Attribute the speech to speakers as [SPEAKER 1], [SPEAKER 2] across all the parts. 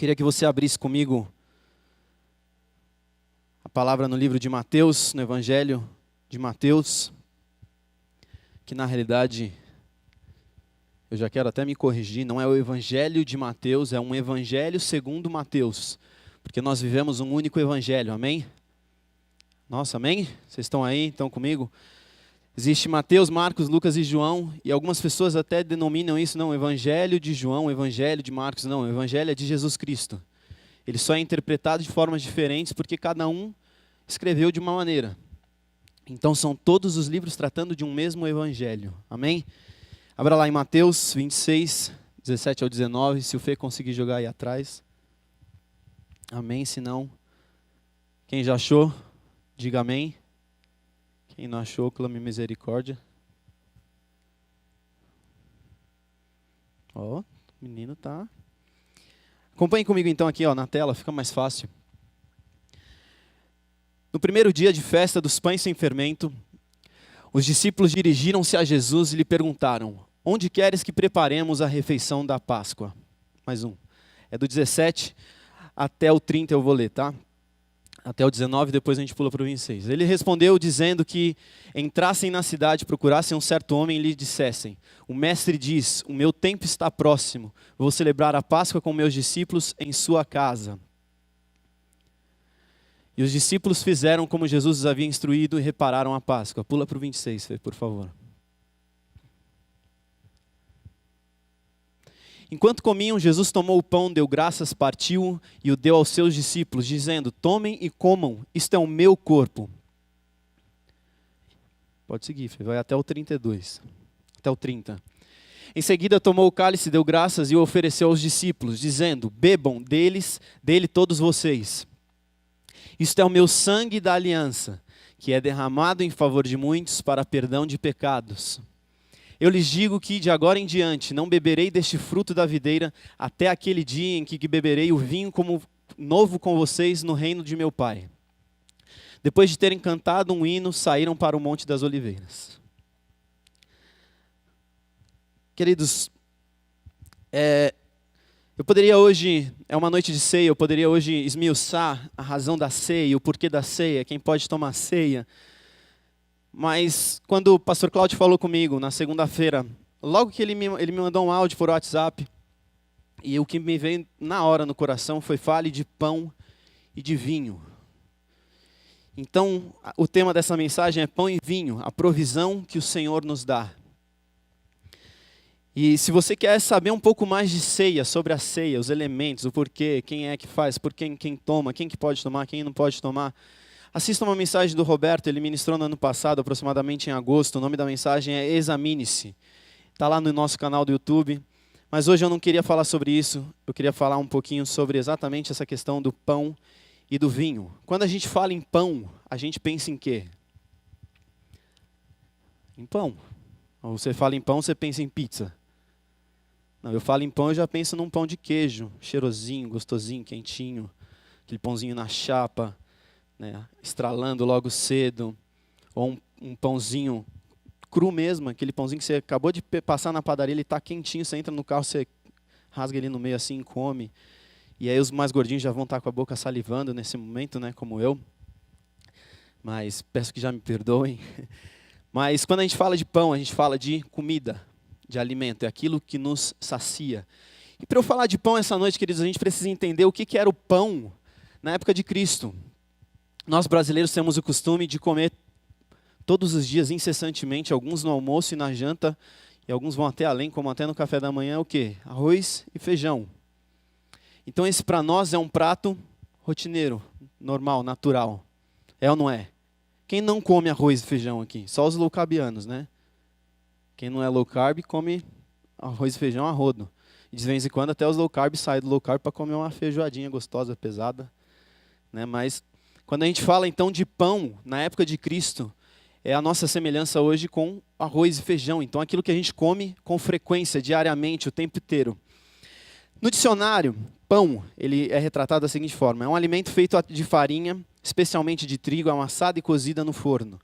[SPEAKER 1] Queria que você abrisse comigo a palavra no livro de Mateus, no Evangelho de Mateus, que na realidade, eu já quero até me corrigir, não é o Evangelho de Mateus, é um Evangelho segundo Mateus, porque nós vivemos um único Evangelho, amém? Nossa, amém? Vocês estão aí, estão comigo? Existe Mateus, Marcos, Lucas e João, e algumas pessoas até denominam isso, não, Evangelho de João, Evangelho de Marcos, não, o Evangelho é de Jesus Cristo. Ele só é interpretado de formas diferentes porque cada um escreveu de uma maneira. Então são todos os livros tratando de um mesmo Evangelho, amém? Abra lá em Mateus 26, 17 ao 19, se o Fê conseguir jogar aí atrás. Amém, se não, quem já achou, diga amém. Quem não achou, clame misericórdia. Ó, o menino tá. Acompanhe comigo então aqui, ó, na tela, fica mais fácil. No primeiro dia de festa dos pães sem fermento, os discípulos dirigiram-se a Jesus e lhe perguntaram: onde queres que preparemos a refeição da Páscoa? Mais um. É do 17 até o 30 eu vou ler, tá? Até o 19, depois a gente pula para o 26. Ele respondeu dizendo que entrassem na cidade, procurassem um certo homem e lhe dissessem: o mestre diz, o meu tempo está próximo, vou celebrar a Páscoa com meus discípulos em sua casa. E os discípulos fizeram como Jesus os havia instruído e repararam a Páscoa. Pula para o 26, por favor. Enquanto comiam, Jesus tomou o pão, deu graças, partiu e o deu aos seus discípulos, dizendo: tomem e comam, isto é o meu corpo. Pode seguir, vai até o 32, até o 30. Em seguida tomou o cálice, deu graças e o ofereceu aos discípulos, dizendo: bebam dele todos vocês. Isto é o meu sangue da aliança, que é derramado em favor de muitos para perdão de pecados. Eu lhes digo que de agora em diante não beberei deste fruto da videira até aquele dia em que beberei o vinho como novo com vocês no reino de meu Pai. Depois de terem cantado um hino, saíram para o Monte das Oliveiras. Queridos, eu poderia hoje, é uma noite de ceia, eu poderia hoje esmiuçar a razão da ceia, o porquê da ceia, quem pode tomar ceia. Mas quando o pastor Cláudio falou comigo na segunda-feira, logo que ele me mandou um áudio por WhatsApp, e o que me veio na hora no coração foi: fale de pão e de vinho. Então, o tema dessa mensagem é pão e vinho, a provisão que o Senhor nos dá. E se você quer saber um pouco mais de ceia, sobre a ceia, os elementos, o porquê, quem é que faz, por quem toma, quem que pode tomar, quem não pode tomar, assista uma mensagem do Roberto, ele ministrou no ano passado, aproximadamente em agosto. O nome da mensagem é Examine-se. Está lá no nosso canal do YouTube. Mas hoje eu não queria falar sobre isso, eu queria falar um pouquinho sobre exatamente essa questão do pão e do vinho. Quando a gente fala em pão, a gente pensa em quê? Em pão. Ou você fala em pão, você pensa em pizza. Não, eu falo em pão, eu já penso num pão de queijo, cheirosinho, gostosinho, quentinho, aquele pãozinho na chapa, né, estralando logo cedo, ou um pãozinho cru mesmo, aquele pãozinho que você acabou de passar na padaria, ele está quentinho, você entra no carro, você rasga ele no meio assim e come. E aí os mais gordinhos já vão estar com a boca salivando nesse momento, né, como eu. Mas peço que já me perdoem. Mas quando a gente fala de pão, a gente fala de comida, de alimento, é aquilo que nos sacia. E para eu falar de pão essa noite, queridos, a gente precisa entender o que era o pão na época de Cristo. Nós brasileiros temos o costume de comer todos os dias, incessantemente, alguns no almoço e na janta, e alguns vão até além, como até no café da manhã, o quê? Arroz e feijão. Então esse para nós é um prato rotineiro, normal, natural. É ou não é? Quem não come arroz e feijão aqui? Só os low carbianos, né? Quem não é low carb come arroz e feijão a rodo. E de vez em quando até os low carb saem do low carb para comer uma feijoadinha gostosa, pesada. Né? Mas quando a gente fala então de pão, na época de Cristo, é a nossa semelhança hoje com arroz e feijão. Então aquilo que a gente come com frequência, diariamente, o tempo inteiro. No dicionário, pão, ele é retratado da seguinte forma: é um alimento feito de farinha, especialmente de trigo, amassada e cozida no forno.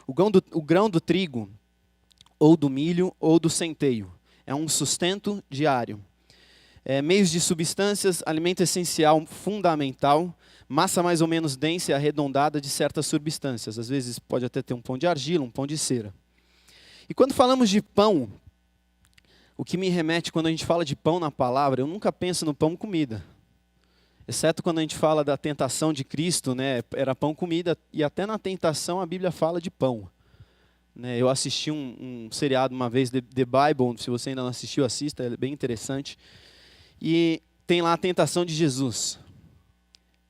[SPEAKER 1] O grão do trigo, ou do milho, ou do centeio. É um sustento diário. Meios de substâncias, alimento essencial fundamental, massa mais ou menos densa e arredondada de certas substâncias. Às vezes pode até ter um pão de argila, um pão de cera. E quando falamos de pão, o que me remete quando a gente fala de pão na palavra, eu nunca penso no pão comida. Exceto quando a gente fala da tentação de Cristo, né, era pão comida, e até na tentação a Bíblia fala de pão. Eu assisti um seriado uma vez, The Bible, se você ainda não assistiu, assista, é bem interessante. E tem lá a tentação de Jesus.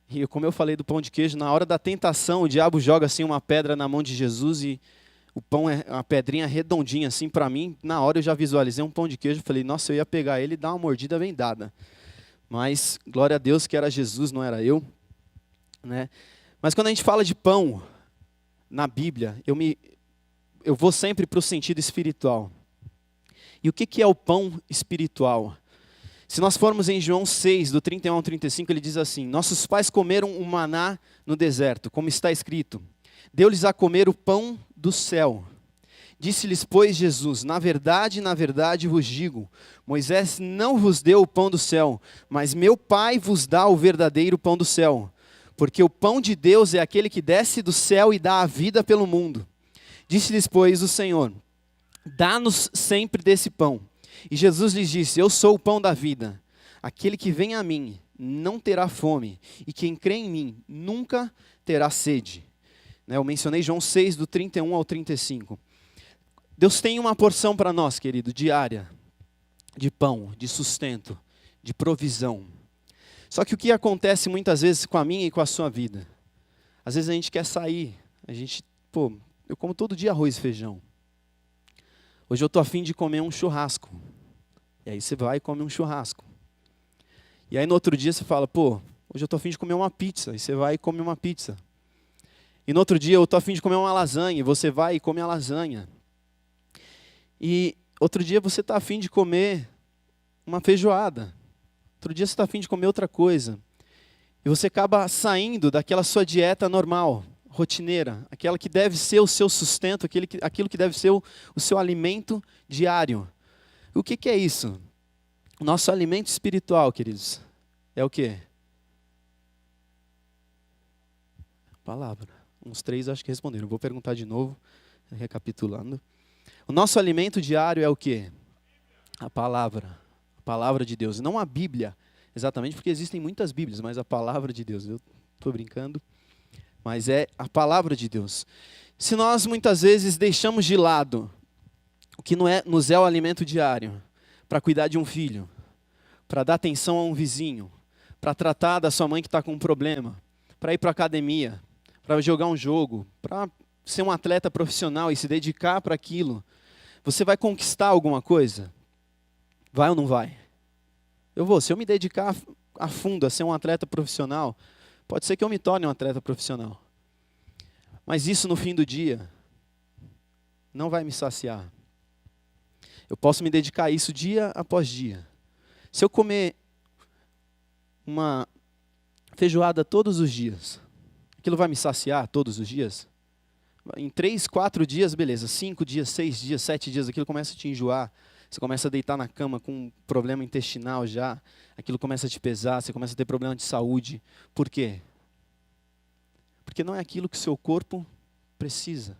[SPEAKER 1] E como eu falei do pão de queijo, na hora da tentação, o diabo joga assim uma pedra na mão de Jesus e o pão é uma pedrinha redondinha assim para mim. Na hora eu já visualizei um pão de queijo, falei, nossa, eu ia pegar ele e dar uma mordida bem dada. Mas glória a Deus que era Jesus, não era eu, né? Mas quando a gente fala de pão na Bíblia, eu vou sempre para o sentido espiritual. E o que é o pão espiritual? Se nós formos em João 6, do 31 ao 35, ele diz assim: nossos pais comeram o maná no deserto, como está escrito. Deu-lhes a comer o pão do céu. Disse-lhes, pois, Jesus, na verdade vos digo, Moisés não vos deu o pão do céu, mas meu Pai vos dá o verdadeiro pão do céu. Porque o pão de Deus é aquele que desce do céu e dá a vida pelo mundo. Disse-lhes, pois, o Senhor, dá-nos sempre desse pão. E Jesus lhes disse, eu sou o pão da vida. Aquele que vem a mim não terá fome, e quem crê em mim nunca terá sede. Eu mencionei João 6, do 31 ao 35. Deus tem uma porção para nós, querido, diária, de pão, de sustento, de provisão. Só que o que acontece muitas vezes com a minha e com a sua vida? Às vezes a gente quer sair, eu como todo dia arroz e feijão. Hoje eu estou a fim de comer um churrasco. E aí você vai e come um churrasco. E aí no outro dia você fala, hoje eu estou a fim de comer uma pizza. E você vai e come uma pizza. E no outro dia eu estou a fim de comer uma lasanha. E você vai e come a lasanha. E outro dia você está a fim de comer uma feijoada. Outro dia você está a fim de comer outra coisa. E você acaba saindo daquela sua dieta normal, rotineira. Aquela que deve ser o seu sustento, aquilo que deve ser o seu alimento diário. O que é isso? O nosso alimento espiritual, queridos, é o quê? Palavra. Uns 3 acho que responderam. Vou perguntar de novo, recapitulando. O nosso alimento diário é o quê? A palavra de Deus. Não a Bíblia, exatamente porque existem muitas Bíblias, mas a palavra de Deus. Eu estou brincando, mas é a palavra de Deus. Se nós muitas vezes deixamos de lado o que nos é o alimento diário, para cuidar de um filho, para dar atenção a um vizinho, para tratar da sua mãe que está com um problema, para ir para a academia, para jogar um jogo, para ser um atleta profissional e se dedicar para aquilo, você vai conquistar alguma coisa? Vai ou não vai? Eu vou. Se eu me dedicar a fundo a ser um atleta profissional, pode ser que eu me torne um atleta profissional. Mas isso no fim do dia não vai me saciar. Eu posso me dedicar a isso dia após dia. Se eu comer uma feijoada todos os dias, aquilo vai me saciar todos os dias? Em 3, 4 dias, beleza. 5 dias, 6 dias, 7 dias, aquilo começa a te enjoar. Você começa a deitar na cama com um problema intestinal já. Aquilo começa a te pesar, você começa a ter problema de saúde. Por quê? Porque não é aquilo que o seu corpo precisa.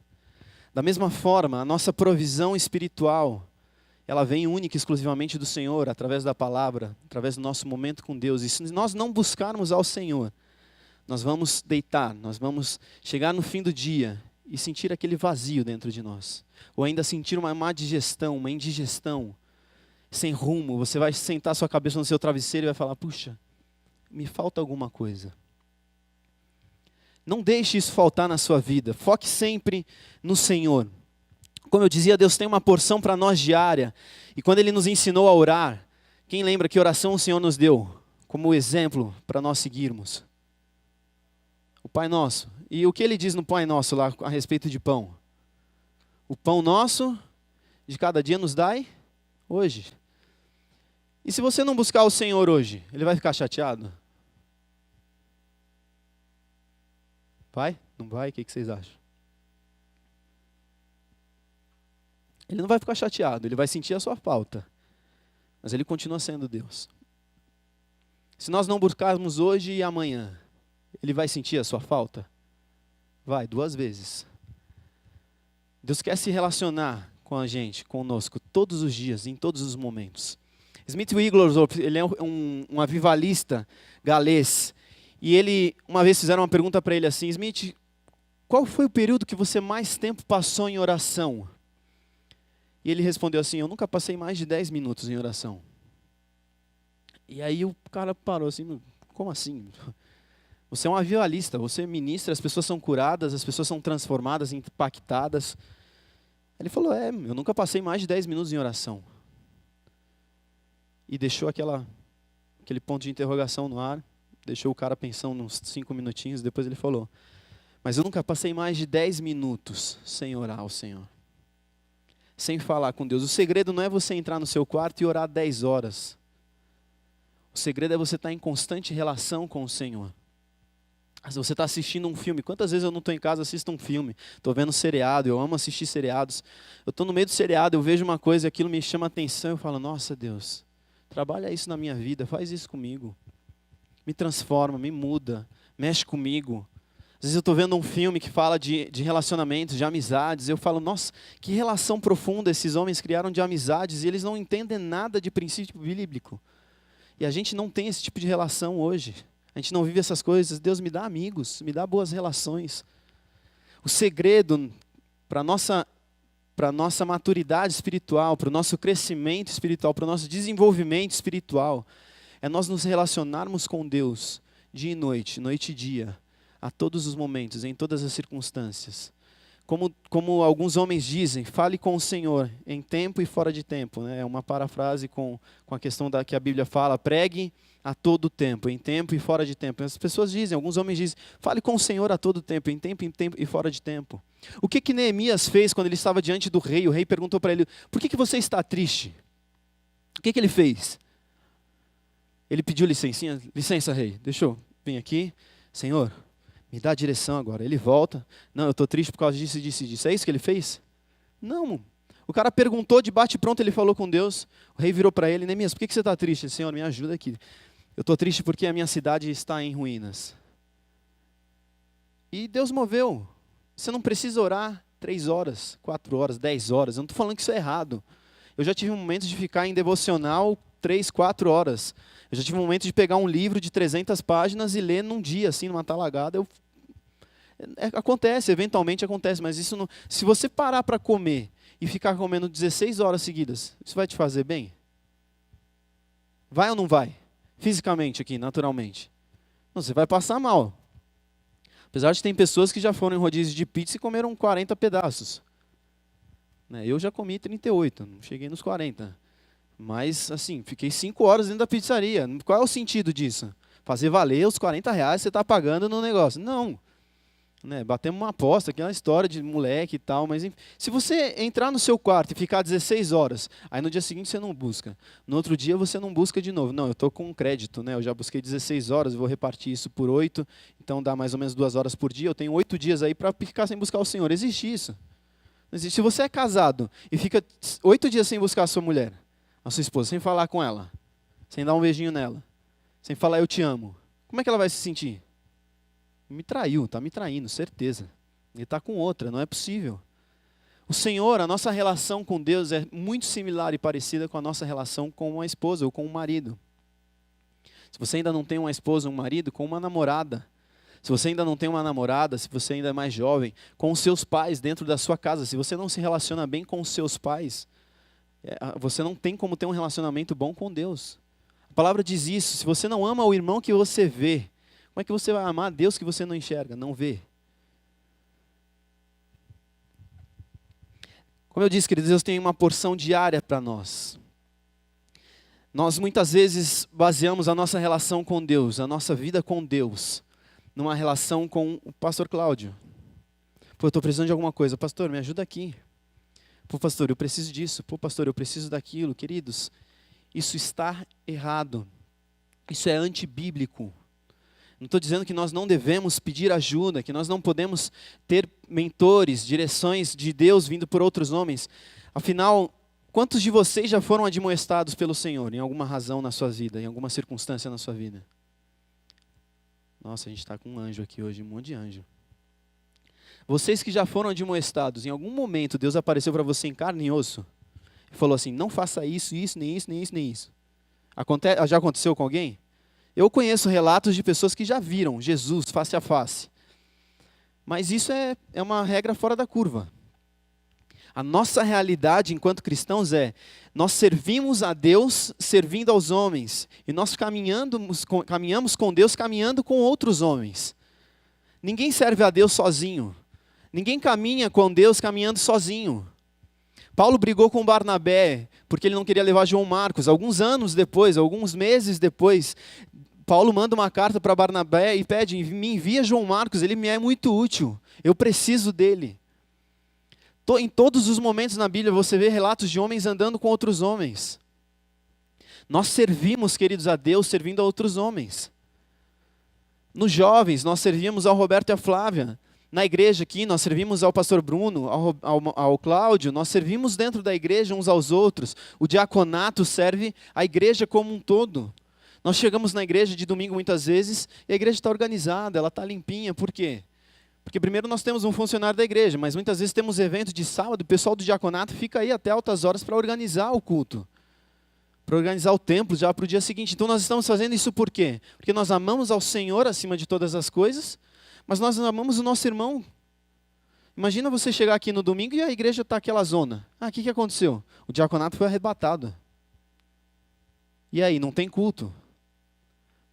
[SPEAKER 1] Da mesma forma, a nossa provisão espiritual, ela vem única e exclusivamente do Senhor, através da palavra, através do nosso momento com Deus. E se nós não buscarmos ao Senhor, nós vamos deitar, nós vamos chegar no fim do dia e sentir aquele vazio dentro de nós. Ou ainda sentir uma má digestão, uma indigestão, sem rumo. Você vai sentar sua cabeça no seu travesseiro e vai falar, puxa, me falta alguma coisa. Não deixe isso faltar na sua vida. Foque sempre no Senhor. Como eu dizia, Deus tem uma porção para nós diária. E quando Ele nos ensinou a orar, quem lembra que oração o Senhor nos deu como exemplo para nós seguirmos? O Pai Nosso. E o que Ele diz no Pai Nosso lá a respeito de pão? O pão nosso de cada dia nos dai hoje. E se você não buscar o Senhor hoje, Ele vai ficar chateado? Vai? Não vai? O que vocês acham? Ele não vai ficar chateado, Ele vai sentir a sua falta. Mas Ele continua sendo Deus. Se nós não buscarmos hoje e amanhã, Ele vai sentir a sua falta? Vai, 2 vezes. Deus quer se relacionar com a gente, conosco, todos os dias, em todos os momentos. Smith Wigglesworth, ele é um avivalista galês. E ele, uma vez fizeram uma pergunta para ele assim: Smith, qual foi o período que você mais tempo passou em oração? E ele respondeu assim: eu nunca passei mais de 10 minutos em oração. E aí o cara parou assim: como assim? Você é um avivalista, você ministra, as pessoas são curadas, as pessoas são transformadas, impactadas. Ele falou: eu nunca passei mais de 10 minutos em oração. E deixou aquele ponto de interrogação no ar, deixou o cara pensando uns 5 minutinhos, depois ele falou: mas eu nunca passei mais de 10 minutos sem orar ao Senhor, sem falar com Deus. O segredo não é você entrar no seu quarto e orar 10 horas. O segredo é você estar em constante relação com o Senhor. Se você está assistindo um filme, quantas vezes eu não estou em casa, assisto um filme, estou vendo seriado, eu amo assistir seriados, eu estou no meio do seriado, eu vejo uma coisa, aquilo me chama a atenção, eu falo: nossa Deus, trabalha isso na minha vida, faz isso comigo, me transforma, me muda, mexe comigo. Às vezes eu estou vendo um filme que fala de relacionamentos, de amizades, eu falo: nossa, que relação profunda esses homens criaram de amizades, e eles não entendem nada de princípio bíblico. E a gente não tem esse tipo de relação hoje. A gente não vive essas coisas. Deus, me dá amigos, me dá boas relações. O segredo para a nossa maturidade espiritual, para o nosso crescimento espiritual, para o nosso desenvolvimento espiritual, é nós nos relacionarmos com Deus dia e noite, noite e dia, a todos os momentos, em todas as circunstâncias. Como alguns homens dizem, fale com o Senhor em tempo e fora de tempo. Né? É uma parafrase com a questão que a Bíblia fala: pregue a todo tempo, em tempo e fora de tempo. As pessoas dizem, alguns homens dizem, fale com o Senhor a todo tempo em tempo e fora de tempo. O que Neemias fez quando ele estava diante do rei? O rei perguntou para ele: por que você está triste? O que ele fez? Ele pediu licencinha: licença, rei, deixa eu vir aqui. Senhor, me dá a direção agora. Ele volta: não, eu estou triste por causa disso e disso e disso. É isso que ele fez? Não. O cara perguntou, de bate pronto, ele falou com Deus. O rei virou para ele: Neemias, por que você está triste? Senhor, me ajuda aqui. Eu estou triste porque a minha cidade está em ruínas. E Deus moveu. Você não precisa orar 3 horas, 4 horas, 10 horas. Eu não estou falando que isso é errado. Eu já tive momentos de ficar em devocional 3, 4 horas. Eu já tive um momento de pegar um livro de 300 páginas e ler num dia, assim, numa talagada. Acontece, eventualmente acontece, mas isso não... Se você parar para comer e ficar comendo 16 horas seguidas, isso vai te fazer bem? Vai ou não vai? Fisicamente aqui, naturalmente. Não, você vai passar mal. Apesar de ter pessoas que já foram em rodízio de pizza e comeram 40 pedaços. Eu já comi 38, não cheguei nos 40. Mas, assim, fiquei 5 horas dentro da pizzaria. Qual é o sentido disso? Fazer valer os R$40 que você está pagando no negócio. Não. Batemos uma aposta, que é uma história de moleque e tal. Mas enfim, se você entrar no seu quarto e ficar 16 horas, aí no dia seguinte você não busca. No outro dia você não busca de novo. Não, eu estou com um crédito. Eu já busquei 16 horas, vou repartir isso por 8. Então dá mais ou menos 2 horas por dia. Eu tenho 8 dias aí para ficar sem buscar o Senhor. Existe isso. Não existe. Se você é casado e fica 8 dias sem buscar a sua mulher, a sua esposa, sem falar com ela, sem dar um beijinho nela, sem falar eu te amo, como é que ela vai se sentir? Me traiu, está me traindo, certeza. Ele está com outra, não é possível. O Senhor, a nossa relação com Deus é muito similar e parecida com a nossa relação com uma esposa ou com um marido. Se você ainda não tem uma esposa ou um marido, com uma namorada. Se você ainda não tem uma namorada, se você ainda é mais jovem, com os seus pais dentro da sua casa. Se você não se relaciona bem com os seus pais, você não tem como ter um relacionamento bom com Deus. A palavra diz isso: se você não ama o irmão que você vê, como é que você vai amar Deus que você não enxerga, não vê? Como eu disse, queridos, Deus tem uma porção diária para nós. Nós muitas vezes baseamos a nossa relação com Deus, a nossa vida com Deus, numa relação com o pastor Cláudio. Pô, eu estou precisando de alguma coisa. Pastor, me ajuda aqui. Pô, pastor, eu preciso disso. Pô, pastor, eu preciso daquilo. Queridos, isso está errado. Isso é antibíblico. Não estou dizendo que nós não devemos pedir ajuda, que nós não podemos ter mentores, direções de Deus vindo por outros homens. Afinal, Quantos de vocês já foram admoestados pelo Senhor em alguma razão na sua vida, em alguma circunstância na sua vida? Nossa, a gente está com um anjo aqui hoje, um monte de anjo. Vocês que já foram admoestados, em algum momento Deus apareceu para você em carne e osso e falou assim, não faça isso, isso, nem isso, nem isso, nem isso. Já aconteceu com alguém? Eu conheço relatos de pessoas que já viram Jesus face a face. Mas isso é uma regra fora da curva. A nossa realidade enquanto cristãos nós servimos a Deus servindo aos homens. E nós caminhamos com Deus caminhando com outros homens. Ninguém serve a Deus sozinho. Ninguém caminha com Deus caminhando sozinho. Paulo brigou com Barnabé porque ele não queria levar João Marcos. Alguns meses depois, Paulo manda uma carta para Barnabé e pede, me envia João Marcos, ele me é muito útil, eu preciso dele. Em todos os momentos na Bíblia você vê relatos de homens andando com outros homens. Nós servimos, queridos, a Deus servindo a outros homens. Nos jovens, nós servimos ao Roberto e à Flávia. Na igreja aqui, nós servimos ao pastor Bruno, ao Cláudio, nós servimos dentro da igreja uns aos outros. O diaconato serve a igreja como um todo. Nós chegamos na igreja de domingo muitas vezes e a igreja está organizada, ela está limpinha. Por quê? Porque primeiro nós temos um funcionário da igreja, mas muitas vezes temos evento de sábado, o pessoal do diaconato fica aí até altas horas para organizar o culto, para organizar o templo já para o dia seguinte. Então nós estamos fazendo isso por quê? Porque nós amamos ao Senhor acima de todas as coisas, mas nós amamos o nosso irmão. Imagina você chegar aqui no domingo e a igreja está aquela zona. O que aconteceu? O diaconato foi arrebatado. E aí, não tem culto?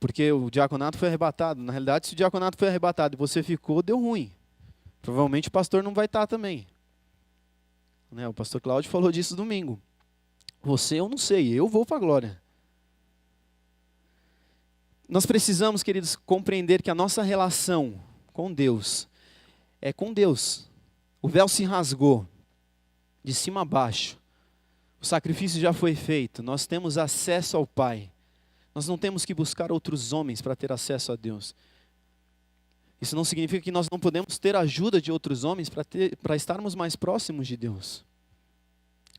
[SPEAKER 1] Porque o diaconato foi arrebatado. Na realidade, se o diaconato foi arrebatado e você ficou, deu ruim. Provavelmente o pastor não vai estar também. O pastor Cláudio falou disso domingo. Você, eu não sei, eu vou para a glória. Nós precisamos, queridos, compreender que a nossa relação com Deus é com Deus. O véu se rasgou de cima a baixo. O sacrifício já foi feito. Nós temos acesso ao Pai. Nós não temos que buscar outros homens para ter acesso a Deus. Isso não significa que nós não podemos ter a ajuda de outros homens para estarmos mais próximos de Deus.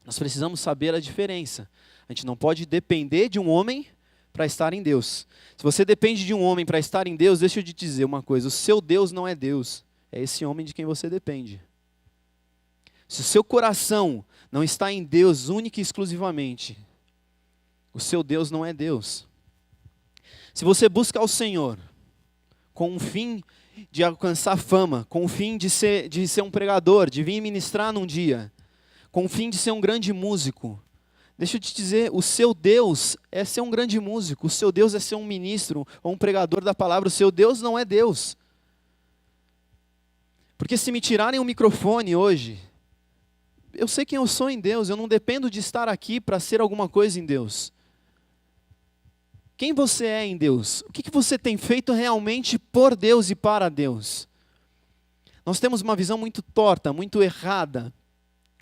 [SPEAKER 1] Nós precisamos saber a diferença. A gente não pode depender de um homem para estar em Deus. Se você depende de um homem para estar em Deus, deixa eu te dizer uma coisa, o seu Deus não é Deus, é esse homem de quem você depende. Se o seu coração não está em Deus única e exclusivamente, o seu Deus não é Deus. Se você busca ao Senhor com um fim de alcançar fama, com o fim de ser um pregador, de vir ministrar num dia, com o fim de ser um grande músico, deixa eu te dizer, o seu Deus é ser um grande músico, o seu Deus é ser um ministro ou um pregador da palavra, o seu Deus não é Deus. Porque se me tirarem o microfone hoje, eu sei quem eu sou em Deus, eu não dependo de estar aqui para ser alguma coisa em Deus. Quem você é em Deus? O que você tem feito realmente por Deus e para Deus? Nós temos uma visão muito torta, muito errada,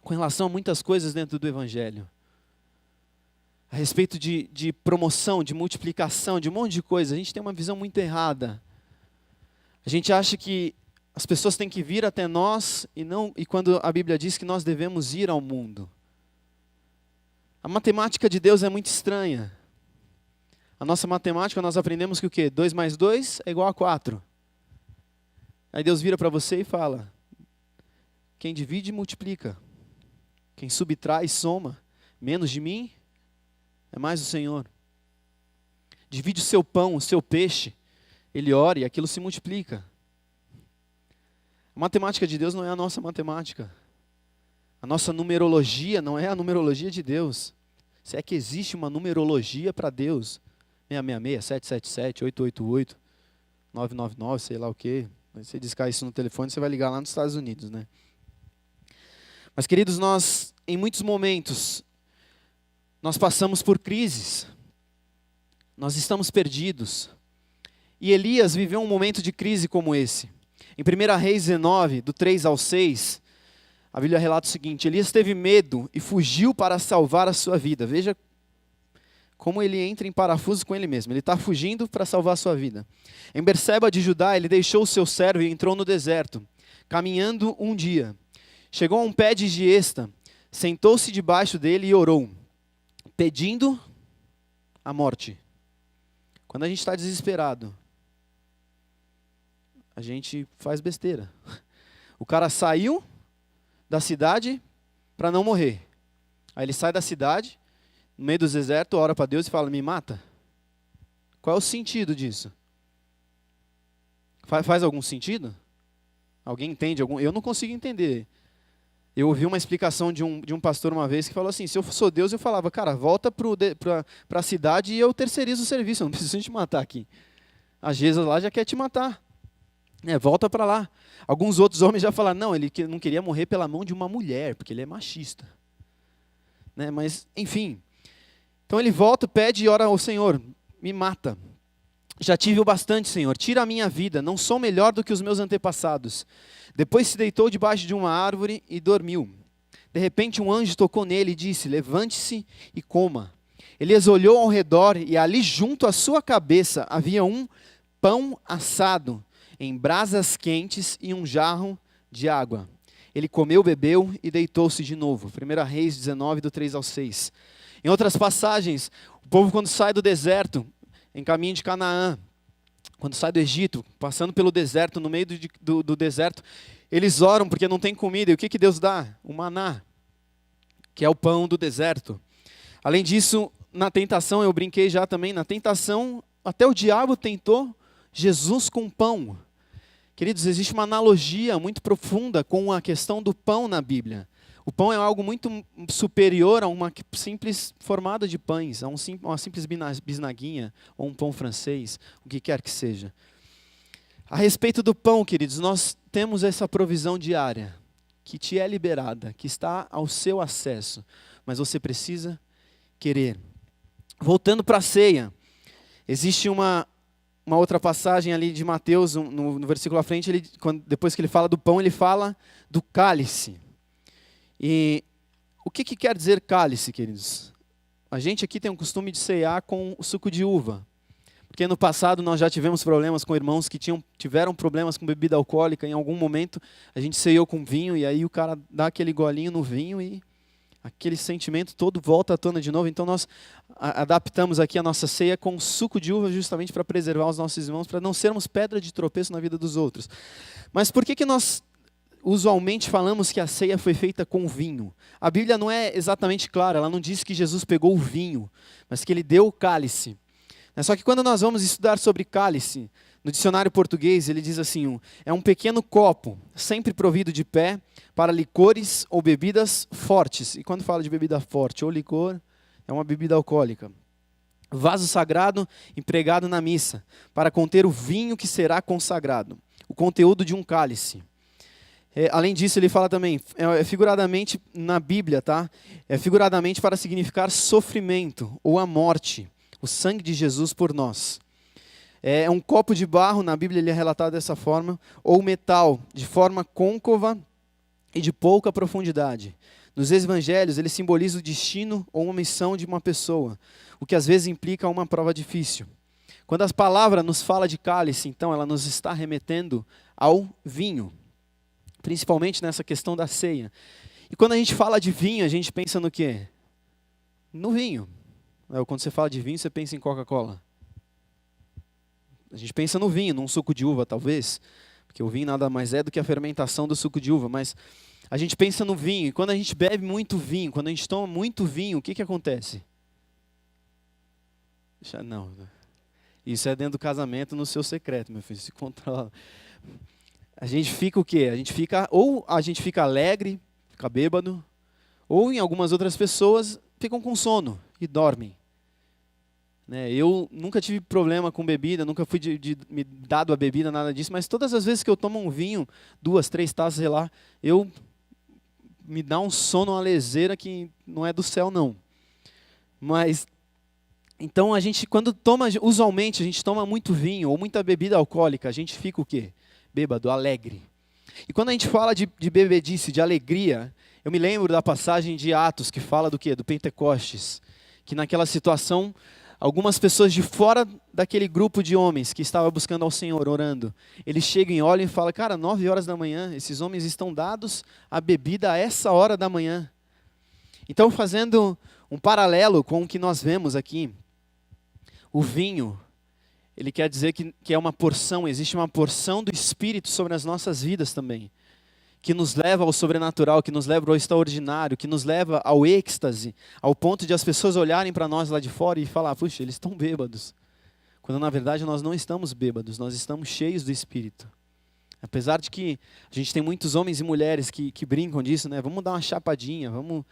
[SPEAKER 1] com relação a muitas coisas dentro do Evangelho. A respeito de promoção, de multiplicação, de um monte de coisa. A gente tem uma visão muito errada. A gente acha que as pessoas têm que vir até nós e quando a Bíblia diz que nós devemos ir ao mundo. A matemática de Deus é muito estranha. A nossa matemática, nós aprendemos que o quê? 2 mais 2 é igual a 4. Aí Deus vira para você e fala, quem divide, multiplica. Quem subtrai, soma. Menos de mim, é mais o Senhor. Divide o seu pão, o seu peixe. Ele ora e aquilo se multiplica. A matemática de Deus não é a nossa matemática. A nossa numerologia não é a numerologia de Deus. Se é que existe uma numerologia para Deus. 666, 777, 888, 999, sei lá o quê. Se você discar isso no telefone, você vai ligar lá nos Estados Unidos, né? Mas, queridos, nós, em muitos momentos, nós passamos por crises. Nós estamos perdidos. E Elias viveu um momento de crise como esse. Em 1 Reis 19, do 3 ao 6, a Bíblia relata o seguinte, Elias teve medo e fugiu para salvar a sua vida. Veja como ele entra em parafuso com ele mesmo. Ele está fugindo para salvar a sua vida. Em Berseba de Judá, ele deixou o seu servo e entrou no deserto, caminhando um dia. Chegou a um pé de giesta, sentou-se debaixo dele e orou, pedindo a morte. Quando a gente está desesperado, a gente faz besteira. O cara saiu da cidade para não morrer. Aí ele sai da cidade, no meio do deserto, ora para Deus e fala, me mata. Qual é o sentido disso? Faz algum sentido? Alguém entende? Eu não consigo entender. Eu ouvi uma explicação de um pastor uma vez que falou assim, se eu sou Deus, eu falava, cara, volta para a cidade e eu terceirizo o serviço, eu não preciso te matar aqui. A Jesus lá já quer te matar. Volta para lá. Alguns outros homens já falaram, não, ele não queria morrer pela mão de uma mulher, porque ele é machista. Mas, enfim. Então ele volta, pede e ora ao Senhor, me mata. Já tive o bastante, Senhor, tira a minha vida, não sou melhor do que os meus antepassados. Depois se deitou debaixo de uma árvore e dormiu. De repente um anjo tocou nele e disse, levante-se e coma. Ele olhou ao redor e ali junto à sua cabeça havia um pão assado em brasas quentes e um jarro de água. Ele comeu, bebeu e deitou-se de novo. 1 Reis 19, do 3 ao 6. Em outras passagens, o povo quando sai do deserto, em caminho de Canaã, quando sai do Egito, passando pelo deserto, no meio do deserto, eles oram porque não tem comida. E o que Deus dá? O maná, que é o pão do deserto. Além disso, na tentação, eu brinquei já também, na tentação, até o diabo tentou Jesus com pão. Queridos, existe uma analogia muito profunda com a questão do pão na Bíblia. O pão é algo muito superior a uma simples formada de pães, a uma simples bisnaguinha ou um pão francês, o que quer que seja. A respeito do pão, queridos, nós temos essa provisão diária, que te é liberada, que está ao seu acesso, mas você precisa querer. Voltando para a ceia, existe uma outra passagem ali de Mateus, no versículo à frente, depois que ele fala do pão, ele fala do cálice. E o que quer dizer cálice, queridos? A gente aqui tem um costume de ceiar com o suco de uva. Porque no passado nós já tivemos problemas com irmãos que tiveram problemas com bebida alcoólica. Em algum momento a gente ceiou com vinho e aí o cara dá aquele golinho no vinho e aquele sentimento todo volta à tona de novo. Então nós adaptamos aqui a nossa ceia com suco de uva justamente para preservar os nossos irmãos, para não sermos pedra de tropeço na vida dos outros. Mas por que nós usualmente falamos que a ceia foi feita com vinho? A Bíblia não é exatamente clara, ela não diz que Jesus pegou o vinho, mas que ele deu o cálice. Só que quando nós vamos estudar sobre cálice, no dicionário português ele diz assim, é um pequeno copo, sempre provido de pé, para licores ou bebidas fortes. E quando fala de bebida forte ou licor, é uma bebida alcoólica. Vaso sagrado empregado na missa, para conter o vinho que será consagrado. O conteúdo de um cálice. Além disso, ele fala também, figuradamente na Bíblia, tá? É figuradamente para significar sofrimento ou a morte, o sangue de Jesus por nós. É um copo de barro, na Bíblia ele é relatado dessa forma, ou metal, de forma côncava e de pouca profundidade. Nos evangelhos, ele simboliza o destino ou uma missão de uma pessoa, o que às vezes implica uma prova difícil. Quando a palavra nos fala de cálice, então, ela nos está remetendo ao vinho, principalmente nessa questão da ceia. E quando a gente fala de vinho, a gente pensa no quê? No vinho. Quando você fala de vinho, você pensa em Coca-Cola. A gente pensa no vinho, num suco de uva, talvez, porque o vinho nada mais é do que a fermentação do suco de uva, mas a gente pensa no vinho, e quando a gente bebe muito vinho, quando a gente toma muito vinho, o que acontece? Não, isso é dentro do casamento, no seu secreto, meu filho, se controla. A gente fica o quê? Ou a gente fica alegre, fica bêbado, ou em algumas outras pessoas ficam com sono e dormem. Eu nunca tive problema com bebida, nunca fui me dado a bebida, nada disso, mas todas as vezes que eu tomo um vinho, 2, 3 taças, sei lá, me dá um sono, uma leseira que não é do céu, não. Mas, então a gente, usualmente a gente toma muito vinho ou muita bebida alcoólica, a gente fica o quê? Bêbado, alegre. E quando a gente fala de bebedice, de alegria, eu me lembro da passagem de Atos, que fala do quê? Do Pentecostes. Que naquela situação, algumas pessoas de fora daquele grupo de homens que estava buscando ao Senhor, orando, eles chegam e olham e falam, cara, 9 horas da manhã, esses homens estão dados à bebida a essa hora da manhã. Então, fazendo um paralelo com o que nós vemos aqui, o vinho, ele quer dizer que é uma porção, existe uma porção do Espírito sobre as nossas vidas também, que nos leva ao sobrenatural, que nos leva ao extraordinário, que nos leva ao êxtase, ao ponto de as pessoas olharem para nós lá de fora e falar, puxa, eles estão bêbados. Quando na verdade nós não estamos bêbados, nós estamos cheios do Espírito. Apesar de que a gente tem muitos homens e mulheres que brincam disso, né? Vamos dar uma chapadinha, vamos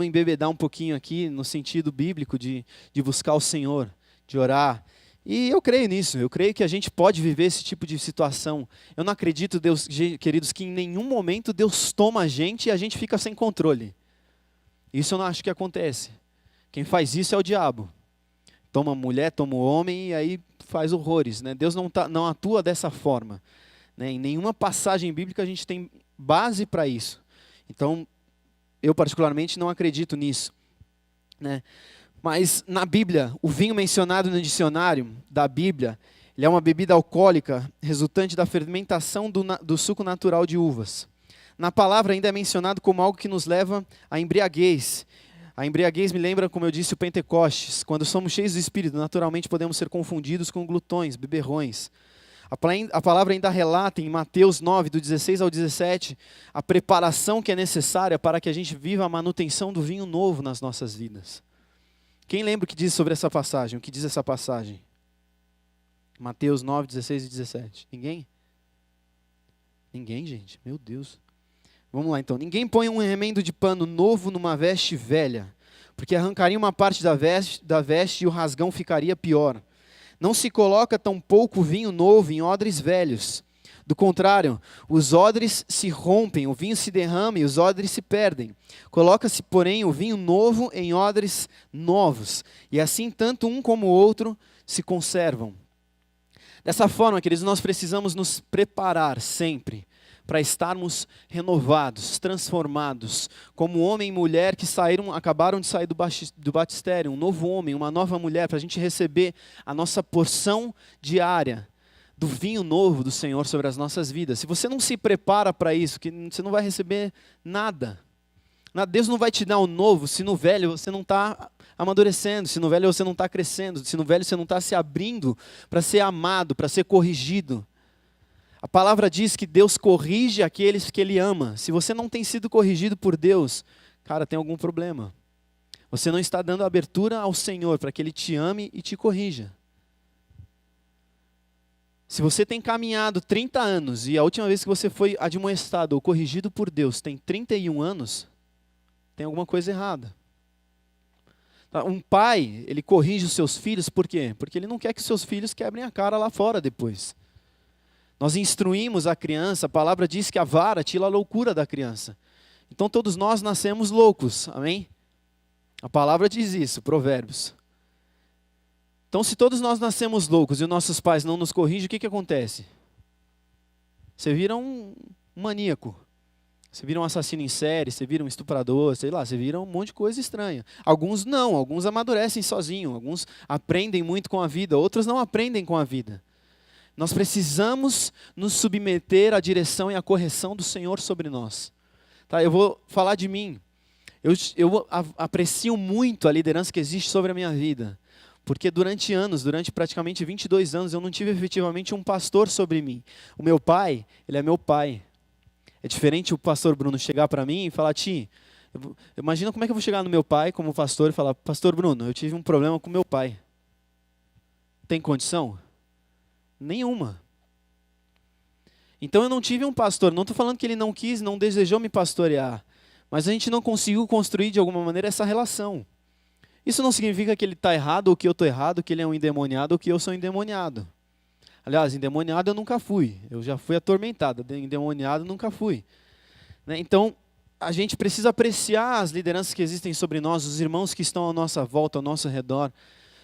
[SPEAKER 1] embebedar um pouquinho aqui no sentido bíblico de buscar o Senhor, de orar. E eu creio nisso, eu creio que a gente pode viver esse tipo de situação. Eu não acredito, Deus, queridos, que em nenhum momento Deus toma a gente e a gente fica sem controle. Isso eu não acho que acontece. Quem faz isso é o diabo. Toma a mulher, toma o homem e aí faz horrores, né? Deus não atua dessa forma, né? Em nenhuma passagem bíblica a gente tem base para isso. Então, eu particularmente não acredito nisso, né? Mas na Bíblia, o vinho mencionado no dicionário da Bíblia, ele é uma bebida alcoólica resultante da fermentação do suco natural de uvas. Na palavra ainda é mencionado como algo que nos leva à embriaguez. A embriaguez me lembra, como eu disse, o Pentecostes. Quando somos cheios do Espírito, naturalmente podemos ser confundidos com glutões, beberrões. A palavra ainda relata em Mateus 9, do 16 ao 17, a preparação que é necessária para que a gente viva a manutenção do vinho novo nas nossas vidas. Quem lembra o que diz sobre essa passagem? O que diz essa passagem? Mateus 9, 16 e 17. Ninguém? Ninguém, gente? Meu Deus. Vamos lá então. Ninguém põe um remendo de pano novo numa veste velha, porque arrancaria uma parte da veste e o rasgão ficaria pior. Não se coloca tampouco vinho novo em odres velhos. Do contrário, os odres se rompem, o vinho se derrama e os odres se perdem. Coloca-se, porém, o vinho novo em odres novos, e assim tanto um como o outro se conservam. Dessa forma, queridos, nós precisamos nos preparar sempre para estarmos renovados, transformados, como homem e mulher que acabaram de sair do batistério, um novo homem, uma nova mulher, para a gente receber a nossa porção diária do vinho novo do Senhor sobre as nossas vidas. Se você não se prepara para isso, você não vai receber nada. Deus não vai te dar o novo se no velho você não está amadurecendo, se no velho você não está crescendo, se no velho você não está se abrindo para ser amado, para ser corrigido. A palavra diz que Deus corrige aqueles que Ele ama. Se você não tem sido corrigido por Deus, cara, tem algum problema. Você não está dando abertura ao Senhor para que Ele te ame e te corrija. Se você tem caminhado 30 anos e a última vez que você foi admoestado ou corrigido por Deus tem 31 anos, tem alguma coisa errada. Um pai, ele corrige os seus filhos por quê? Porque ele não quer que os seus filhos quebrem a cara lá fora depois. Nós instruímos a criança, a palavra diz que a vara tira a loucura da criança. Então todos nós nascemos loucos, amém? A palavra diz isso, Provérbios. Então, se todos nós nascemos loucos e os nossos pais não nos corrigem, o que acontece? Você vira um maníaco. Você vira um assassino em série, você vira um estuprador, sei lá, você vira um monte de coisa estranha. Alguns não, alguns amadurecem sozinhos, alguns aprendem muito com a vida, outros não aprendem com a vida. Nós precisamos nos submeter à direção e à correção do Senhor sobre nós. Tá, eu vou falar de mim. Eu aprecio muito a liderança que existe sobre a minha vida. Porque durante praticamente 22 anos, eu não tive efetivamente um pastor sobre mim. O meu pai, ele é meu pai. É diferente o pastor Bruno chegar para mim e falar, Ti, imagina como é que eu vou chegar no meu pai como pastor e falar, Pastor Bruno, eu tive um problema com meu pai. Tem condição? Nenhuma. Então eu não tive um pastor, não estou falando que ele não quis, não desejou me pastorear, mas a gente não conseguiu construir de alguma maneira essa relação. Isso não significa que ele está errado, ou que eu estou errado, que ele é um endemoniado, ou que eu sou endemoniado. Aliás, endemoniado eu nunca fui. Eu já fui atormentado. Endemoniado eu nunca fui. Né? Então, a gente precisa apreciar as lideranças que existem sobre nós, os irmãos que estão à nossa volta, ao nosso redor.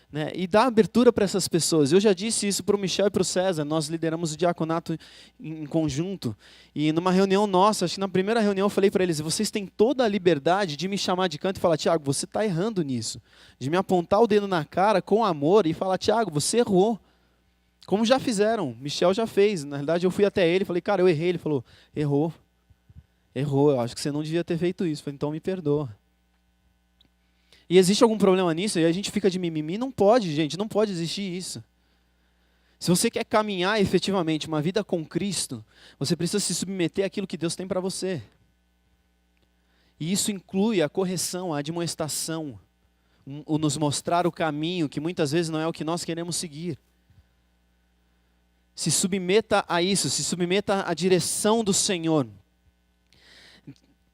[SPEAKER 1] Né? E dar abertura para essas pessoas. Eu já disse isso para o Michel e para o César. Nós lideramos o diaconato em conjunto. E numa reunião nossa, acho que na primeira reunião eu falei para eles, vocês têm toda a liberdade de me chamar de canto e falar, Tiago, você está errando nisso. De me apontar o dedo na cara com amor e falar, Tiago, você errou. Como já fizeram, Michel já fez. Na realidade eu fui até ele e falei, cara, eu errei. Ele falou, errou, eu acho que você não devia ter feito isso. Eu falei, então me perdoa. E existe algum problema nisso? E a gente fica de mimimi? Não pode, gente, não pode existir isso. Se você quer caminhar efetivamente uma vida com Cristo, você precisa se submeter àquilo que Deus tem para você. E isso inclui a correção, a admoestação, o nos mostrar o caminho, que muitas vezes não é o que nós queremos seguir. Se submeta a isso, se submeta à direção do Senhor.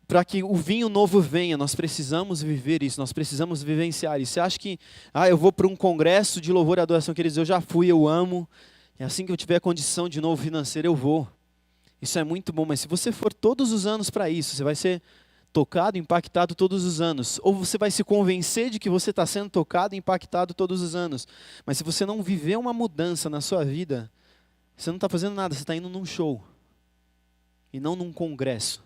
[SPEAKER 1] Para que o vinho novo venha, nós precisamos viver isso, nós precisamos vivenciar isso. Você acha que, eu vou para um congresso de louvor e adoração, queridos, eu já fui, eu amo, e assim que eu tiver condição de novo financeira, eu vou. Isso é muito bom, mas se você for todos os anos para isso, você vai ser tocado, impactado todos os anos. Ou você vai se convencer de que você está sendo tocado e impactado todos os anos. Mas se você não viver uma mudança na sua vida, você não está fazendo nada, você está indo num show. E não num congresso.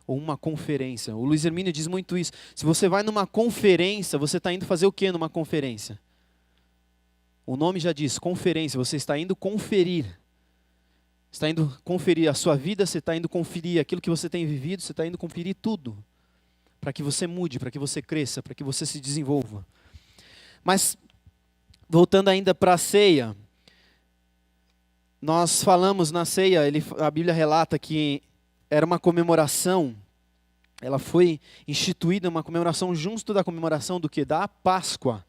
[SPEAKER 1] Ou uma conferência. O Luiz Hermínio diz muito isso. Se você vai numa conferência, você está indo fazer o que numa conferência? O nome já diz, conferência. Você está indo conferir. Você está indo conferir a sua vida, você está indo conferir aquilo que você tem vivido, você está indo conferir tudo. Para que você mude, para que você cresça, para que você se desenvolva. Mas, voltando ainda para a ceia, nós falamos na ceia, a Bíblia relata que era uma comemoração, ela foi instituída, uma comemoração junto da comemoração do quê? Da Páscoa.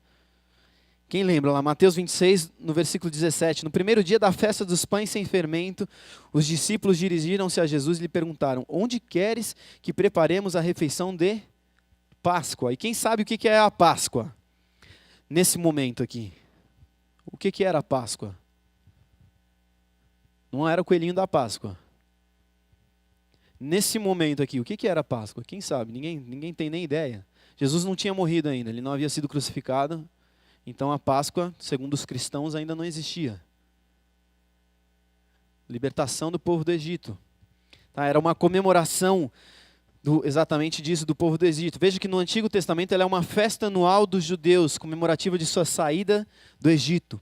[SPEAKER 1] Quem lembra lá? Mateus 26, no versículo 17. No primeiro dia da festa dos pães sem fermento, os discípulos dirigiram-se a Jesus e lhe perguntaram: onde queres que preparemos a refeição de Páscoa? E quem sabe o que é a Páscoa? Nesse momento aqui. O que era a Páscoa? Não era o coelhinho da Páscoa. Nesse momento aqui, o que era a Páscoa? Quem sabe? Ninguém tem nem ideia. Jesus não tinha morrido ainda, ele não havia sido crucificado. Então a Páscoa, segundo os cristãos, ainda não existia. Libertação do povo do Egito. Era uma comemoração exatamente disso, do povo do Egito. Veja que no Antigo Testamento ela é uma festa anual dos judeus, comemorativa de sua saída do Egito.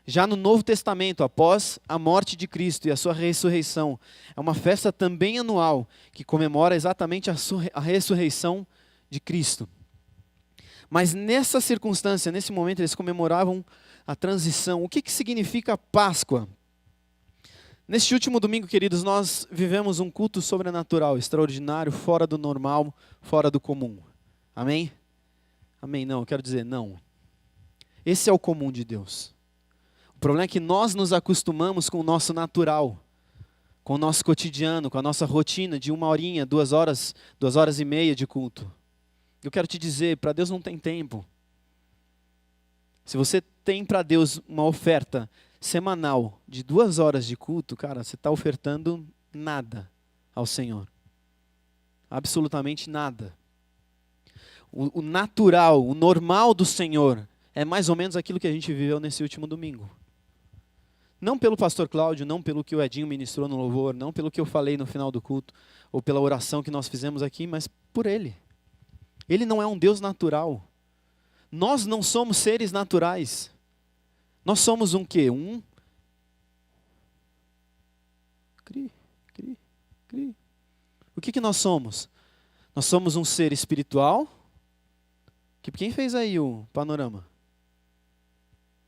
[SPEAKER 1] Já no Novo Testamento, após a morte de Cristo e a sua ressurreição, é uma festa também anual, que comemora exatamente a ressurreição de Cristo. Mas nessa circunstância, nesse momento, eles comemoravam a transição. O que significa Páscoa? Neste último domingo, queridos, nós vivemos um culto sobrenatural, extraordinário, fora do normal, fora do comum. Amém? Amém, não, eu quero dizer não. Esse é o comum de Deus. O problema é que nós nos acostumamos com o nosso natural, com o nosso cotidiano, com a nossa rotina de 1 horinha, 2 horas, 2 horas e meia de culto. Eu quero te dizer, para Deus não tem tempo. Se você tem para Deus uma oferta semanal de 2 horas de culto, cara, você está ofertando nada ao Senhor. Absolutamente nada. O natural, o normal do Senhor é mais ou menos aquilo que a gente viveu nesse último domingo. Não pelo pastor Cláudio, não pelo que o Edinho ministrou no louvor, não pelo que eu falei no final do culto, ou pela oração que nós fizemos aqui, mas por Ele. Ele não é um Deus natural. Nós não somos seres naturais. Nós somos um quê? O que nós somos? Nós somos um ser espiritual. Quem fez aí o panorama?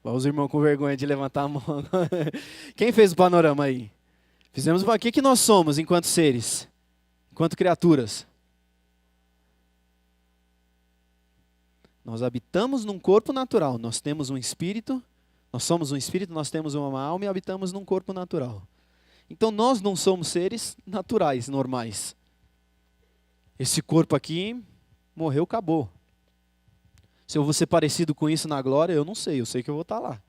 [SPEAKER 1] Os irmãos com vergonha de levantar a mão. Quem fez o panorama aí? Fizemos o que nós somos enquanto seres? Enquanto criaturas? Nós habitamos num corpo natural. Nós temos um espírito. Nós somos um espírito, nós temos uma alma e habitamos num corpo natural. Então nós não somos seres naturais, normais. Esse corpo aqui morreu, acabou. Se eu vou ser parecido com isso na glória, eu não sei. Eu sei que eu vou estar lá.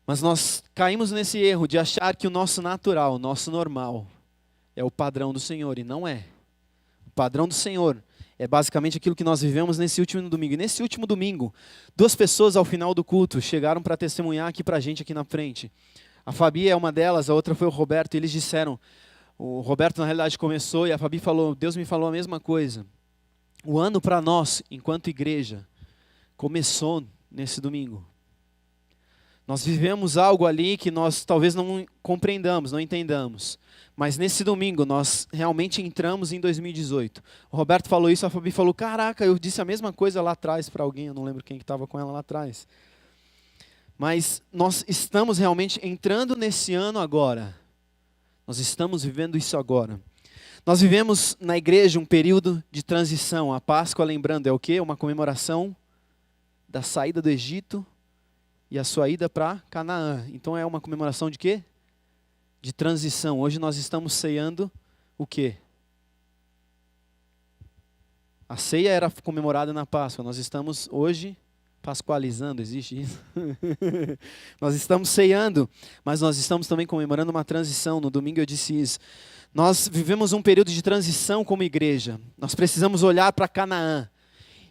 [SPEAKER 1] Mas nós caímos nesse erro de achar que o nosso natural, o nosso normal, é o padrão do Senhor. E não é. O padrão do Senhor é basicamente aquilo que nós vivemos nesse último domingo. E nesse último domingo, 2 pessoas ao final do culto chegaram para testemunhar aqui para a gente aqui na frente. A Fabi é uma delas, a outra foi o Roberto. E eles disseram, o Roberto na realidade começou e a Fabi falou, Deus me falou a mesma coisa. O ano para nós, enquanto igreja, começou nesse domingo. Nós vivemos algo ali que nós talvez não compreendamos, não entendamos. Mas nesse domingo nós realmente entramos em 2018. O Roberto falou isso, a Fabi falou, caraca, eu disse a mesma coisa lá atrás para alguém, eu não lembro quem estava com ela lá atrás. Mas nós estamos realmente entrando nesse ano agora. Nós estamos vivendo isso agora. Nós vivemos na igreja um período de transição. A Páscoa, lembrando, é o quê? Uma comemoração da saída do Egito e a sua ida para Canaã. Então é uma comemoração de quê? De transição. Hoje nós estamos ceando o quê? A ceia era comemorada na Páscoa. Nós estamos hoje pascualizando, existe isso? Nós estamos ceando, mas nós estamos também comemorando uma transição. No domingo eu disse isso. Nós vivemos um período de transição como igreja. Nós precisamos olhar para Canaã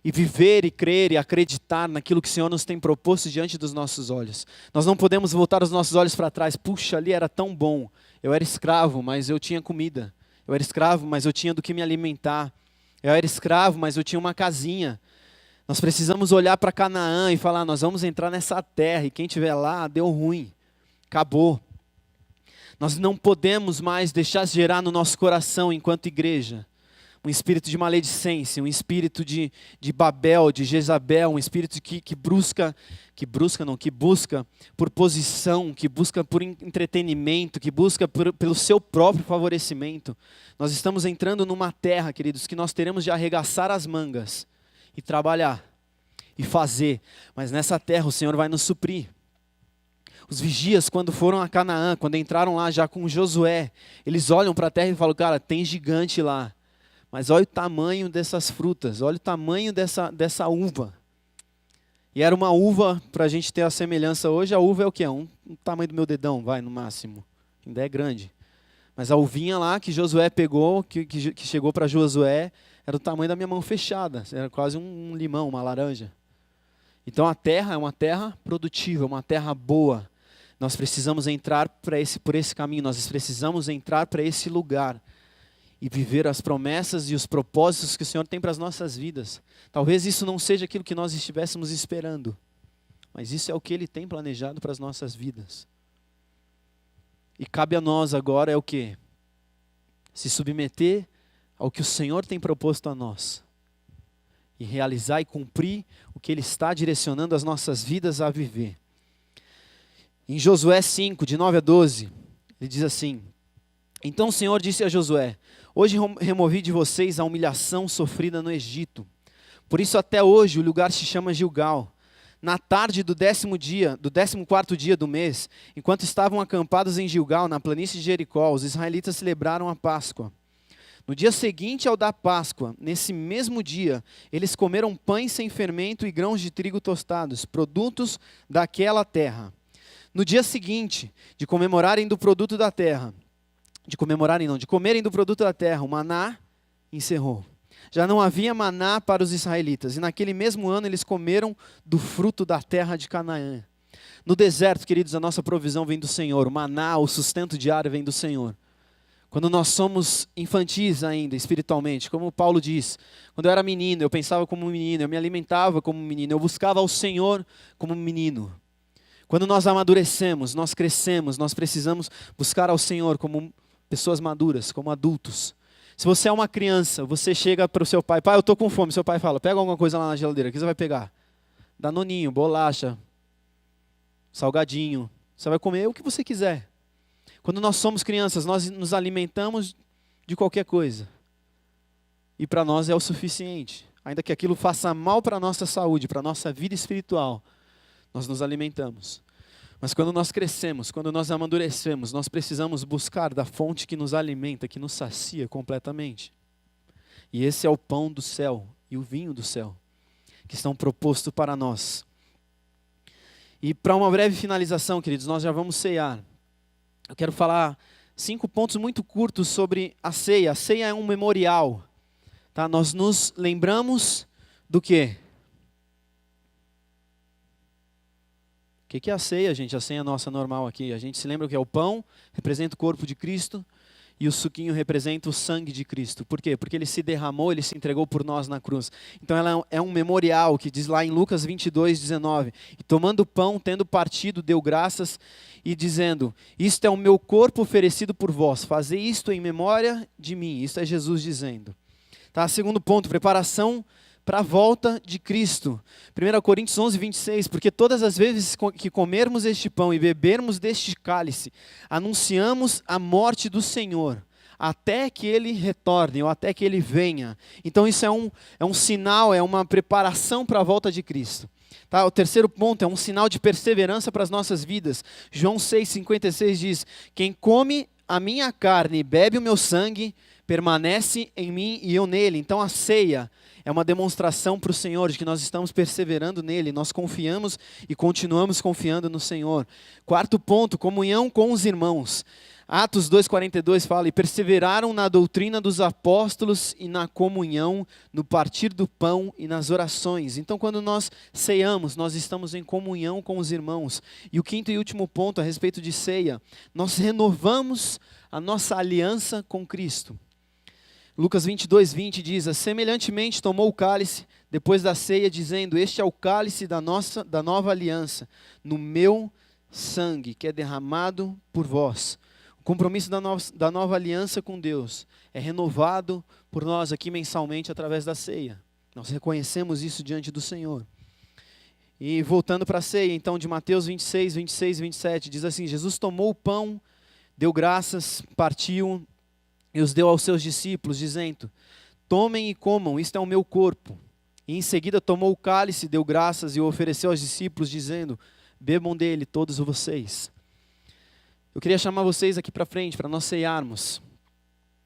[SPEAKER 1] e viver e crer e acreditar naquilo que o Senhor nos tem proposto diante dos nossos olhos. Nós não podemos voltar os nossos olhos para trás. Puxa, ali era tão bom. Eu era escravo, mas eu tinha comida. Eu era escravo, mas eu tinha do que me alimentar. Eu era escravo, mas eu tinha uma casinha. Nós precisamos olhar para Canaã e falar, nós vamos entrar nessa terra e quem estiver lá, deu ruim, acabou. Nós não podemos mais deixar gerar no nosso coração, enquanto igreja, um espírito de maledicência, um espírito de Babel, de Jezabel, um espírito que busca por posição, que busca por entretenimento, que busca pelo seu próprio favorecimento. Nós estamos entrando numa terra, queridos, que nós teremos de arregaçar as mangas e trabalhar, e fazer, mas nessa terra o Senhor vai nos suprir. Os vigias, quando foram a Canaã, quando entraram lá já com Josué, eles olham para a terra e falam, cara, tem gigante lá, mas olha o tamanho dessas frutas, olha o tamanho dessa uva. E era uma uva, para a gente ter a semelhança hoje, a uva é o quê? Um tamanho do meu dedão, vai, no máximo, ainda é grande. Mas a uvinha lá que Josué pegou, que chegou para Josué, era do tamanho da minha mão fechada, era quase um limão, uma laranja. Então a terra é uma terra produtiva, uma terra boa. Nós precisamos entrar por esse caminho, nós precisamos entrar para esse lugar e viver as promessas e os propósitos que o Senhor tem para as nossas vidas. Talvez isso não seja aquilo que nós estivéssemos esperando, mas isso é o que Ele tem planejado para as nossas vidas. E cabe a nós agora é o quê? Se submeter ao que o Senhor tem proposto a nós. E realizar e cumprir o que Ele está direcionando as nossas vidas a viver. Em Josué 5, de 9 a 12, ele diz assim, então o Senhor disse a Josué, hoje removi de vocês a humilhação sofrida no Egito. Por isso até hoje o lugar se chama Gilgal. Na tarde do 14º dia do mês, enquanto estavam acampados em Gilgal, na planície de Jericó, os israelitas celebraram a Páscoa. No dia seguinte ao da Páscoa, nesse mesmo dia, eles comeram pães sem fermento e grãos de trigo tostados, produtos daquela terra. No dia seguinte, de comerem do produto da terra, o maná encerrou. Já não havia maná para os israelitas, e naquele mesmo ano eles comeram do fruto da terra de Canaã. No deserto, queridos, a nossa provisão vem do Senhor, o maná, o sustento diário vem do Senhor. Quando nós somos infantis ainda, espiritualmente, como Paulo diz, quando eu era menino, eu pensava como um menino, eu me alimentava como um menino, eu buscava ao Senhor como um menino. Quando nós amadurecemos, nós crescemos, nós precisamos buscar ao Senhor como pessoas maduras, como adultos. Se você é uma criança, você chega para o seu pai, eu estou com fome, seu pai fala, pega alguma coisa lá na geladeira, o que você vai pegar? Danoninho, bolacha, salgadinho, você vai comer o que você quiser. Quando nós somos crianças, nós nos alimentamos de qualquer coisa. E para nós é o suficiente. Ainda que aquilo faça mal para a nossa saúde, para a nossa vida espiritual, nós nos alimentamos. Mas quando nós crescemos, quando nós amadurecemos, nós precisamos buscar da fonte que nos alimenta, que nos sacia completamente. E esse é o pão do céu e o vinho do céu, que estão propostos para nós. E para uma breve finalização, queridos, nós já vamos ceiar. Eu quero falar 5 pontos muito curtos sobre a ceia. A ceia é um memorial. Tá? Nós nos lembramos do quê? O que é a ceia, gente? A ceia nossa normal aqui. A gente se lembra que é o pão, representa o corpo de Cristo. e o suquinho representa o sangue de Cristo. Por quê? Porque ele se derramou, ele se entregou por nós na cruz. Então ela é um memorial que diz lá em Lucas 22:19, e tomando o pão, tendo partido, deu graças e dizendo: isto é o meu corpo oferecido por vós, fazei isto em memória de mim. Isso é Jesus dizendo. Tá? Segundo ponto, preparação para a volta de Cristo. 1 Coríntios 11:26, porque todas as vezes que comermos este pão e bebermos deste cálice, anunciamos a morte do Senhor, até que Ele retorne, ou até que Ele venha. Então isso é um sinal, é uma preparação para a volta de Cristo. Tá? O terceiro ponto é um sinal de perseverança para as nossas vidas. João 6,56 diz: quem come a minha carne e bebe o meu sangue, permanece em mim e eu nele. Então a ceia é uma demonstração para o Senhor de que nós estamos perseverando nele, nós confiamos e continuamos confiando no Senhor. Quarto ponto, comunhão com os irmãos. Atos 2,42 fala: e perseveraram na doutrina dos apóstolos e na comunhão, no partir do pão e nas orações. Então quando nós ceiamos, nós estamos em comunhão com os irmãos. E o quinto e último ponto a respeito de ceia: nós renovamos a nossa aliança com Cristo. Lucas 22:20 diz: semelhantemente tomou o cálice depois da ceia, dizendo: este é o cálice da nova aliança, no meu sangue, que é derramado por vós. O compromisso da nova aliança com Deus é renovado por nós aqui mensalmente através da ceia. Nós reconhecemos isso diante do Senhor. E voltando para a ceia, então, de Mateus 26, 26 e 27, diz assim: Jesus tomou o pão, deu graças, partiu e os deu aos seus discípulos, dizendo: tomem e comam, isto é o meu corpo. E em seguida tomou o cálice, deu graças e o ofereceu aos discípulos, dizendo: bebam dele todos vocês. Eu queria chamar vocês aqui para frente, para nós ceiarmos.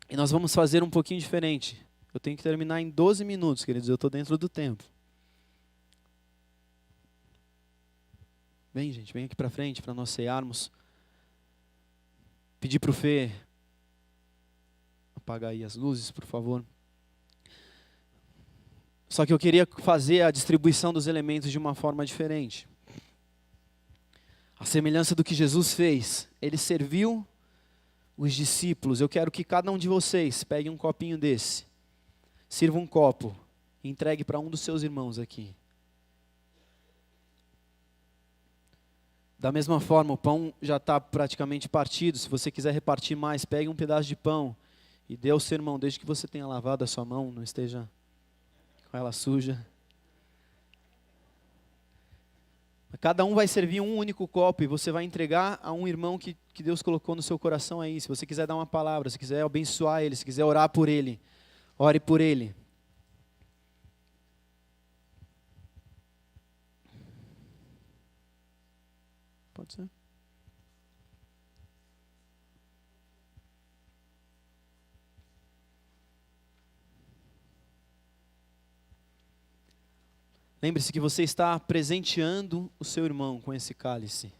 [SPEAKER 1] E nós vamos fazer um pouquinho diferente. Eu tenho que terminar em 12 minutos, queridos, eu estou dentro do tempo. Vem, gente, vem aqui para frente, para nós ceiarmos. Pedir para o Fê apagar aí as luzes, por favor. Só que eu queria fazer a distribuição dos elementos de uma forma diferente. A semelhança do que Jesus fez, ele serviu os discípulos. Eu quero que cada um de vocês pegue um copinho desse, sirva um copo e entregue para um dos seus irmãos aqui. Da mesma forma, o pão já está praticamente partido. Se você quiser repartir mais, pegue um pedaço de pão e dê ao seu irmão, desde que você tenha lavado a sua mão, não esteja com ela suja. Cada um vai servir um único copo e você vai entregar a um irmão que Deus colocou no seu coração aí. Se você quiser dar uma palavra, se quiser abençoar ele, se quiser orar por ele, ore por ele. Pode ser? Lembre-se que você está presenteando o seu irmão com esse cálice.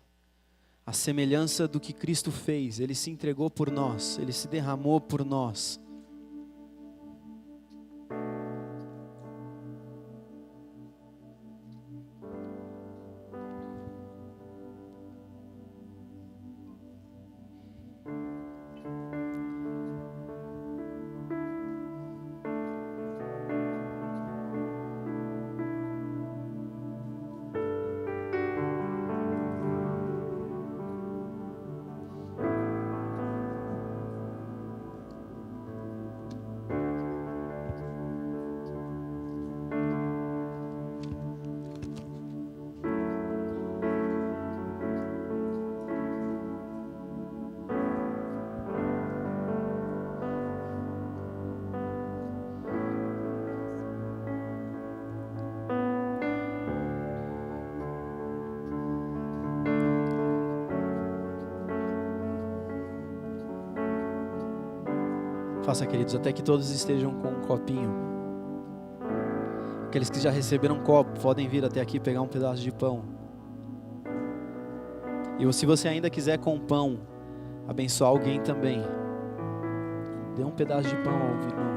[SPEAKER 1] A semelhança do que Cristo fez. Ele se entregou por nós. Ele se derramou por nós. Faça, queridos, até que todos estejam com um copinho. Aqueles que já receberam um copo, podem vir até aqui pegar um pedaço de pão. E se você ainda quiser com pão, abençoar alguém também, dê um pedaço de pão ao irmão.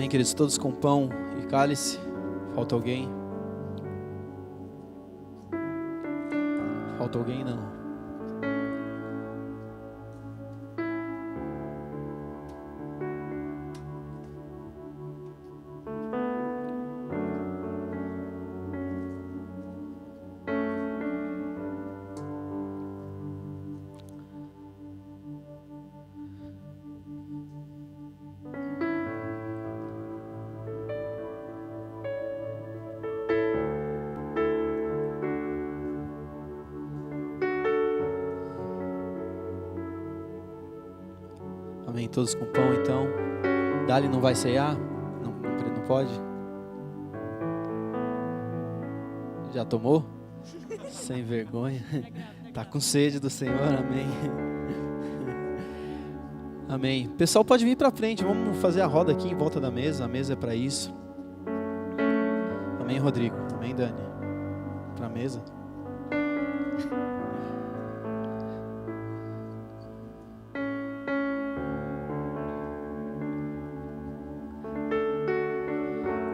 [SPEAKER 1] Amém, queridos? Todos com pão e cálice. Falta alguém? Falta alguém? Não. Amém, todos com pão então. Dali não vai ceiar? Não pode? Já tomou? Sem vergonha. Tá com sede do Senhor, amém. Amém. Pessoal, pode vir para frente, vamos fazer a roda aqui em volta da mesa. A mesa é para isso. Amém, Rodrigo. Amém, Dani. Para a mesa.